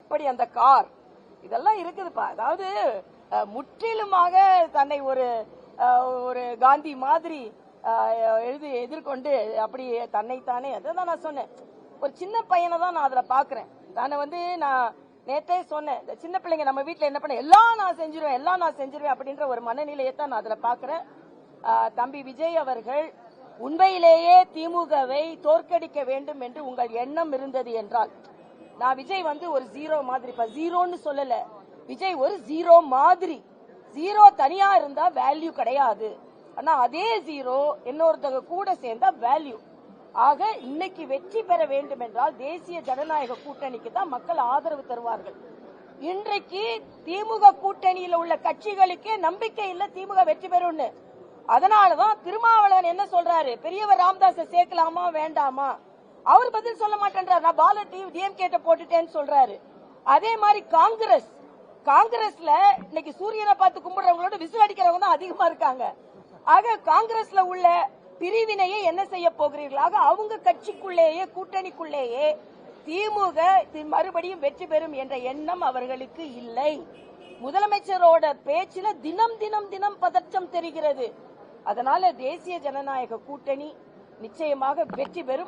எப்படி அந்த கார் இதெல்லாம் இருக்குதுப்பா. அதாவது முற்றிலுமாக தன்னை ஒரு காந்தி மாதிரி எதிர்கொண்டு அப்படி தன்னைத்தானே, அதான் நான் சொன்னேன், ஒரு சின்ன பையனை தான் நான் அதுல பாக்குறேன். நான் நேத்தே சொன்னேன், சின்ன பிள்ளைங்க நம்ம வீட்டுல என்ன பண்ண எல்லாம் நான் செஞ்சிருவேன் அப்படின்ற ஒரு மனநிலையை தான் நான் அதுல பாக்குறேன். தம்பி விஜய் அவர்கள் உண்மையிலேயே திமுகவை தோற்கடிக்க வேண்டும் என்று உங்கள் எண்ணம் இருந்தது என்றால், நான் விஜய் ஒரு ஜீரோ மாதிரி, இப்ப ஜீரோன்னு சொல்லல, விஜய் ஒரு ஜீரோ மாதிரி. ஜீரோ தனியா இருந்தா வேல்யூ கிடையாது, ஆனா அதே ஜீரோ இன்னொருத்தங்க கூட சேர்ந்தா வேல்யூ. ஆக இன்னைக்கு வெற்றி பெற வேண்டும் என்றால் தேசிய ஜனநாயக கூட்டணிக்கு தான் மக்கள் ஆதரவு தருவார்கள். இன்றைக்கு திமுக கூட்டணியில் உள்ள கட்சிகளுக்கே நம்பிக்கை இல்ல திமுக வெற்றி பெறும். அதனாலதான் திருமாவளவன் என்ன சொல்றாரு, பெரியவர் ராமதாஸை சேர்க்கலாமா வேண்டாமா, அவர் பதில் சொல்ல மாட்டேன்றார். நான் பாலர் டிஎம்கே போட்டுட்டேன்னு சொல்றாரு. அதே மாதிரி காங்கிரஸ்ல இன்னைக்கு சூரியனை பார்த்து கும்பிடுறவங்களோட விசில் அடிக்கிறவங்க தான் அதிகமா இருக்காங்க. ஆக காங்கிரஸ்ல உள்ள பிரிவினையை என்ன செய்ய போகிறீர்களாக, அவங்க கட்சிக்குள்ளேயே கூட்டணிக்குள்ளேயே திமுக மறுபடியும் வெற்றி பெறும் என்ற எண்ணம் அவர்களுக்கு இல்லை. முதலமைச்சரோட பேச்சில தினம் பதற்றம் தெரிகிறது. அதனால தேசிய ஜனநாயக கூட்டணி நிச்சயமாக வெற்றி பெறும்.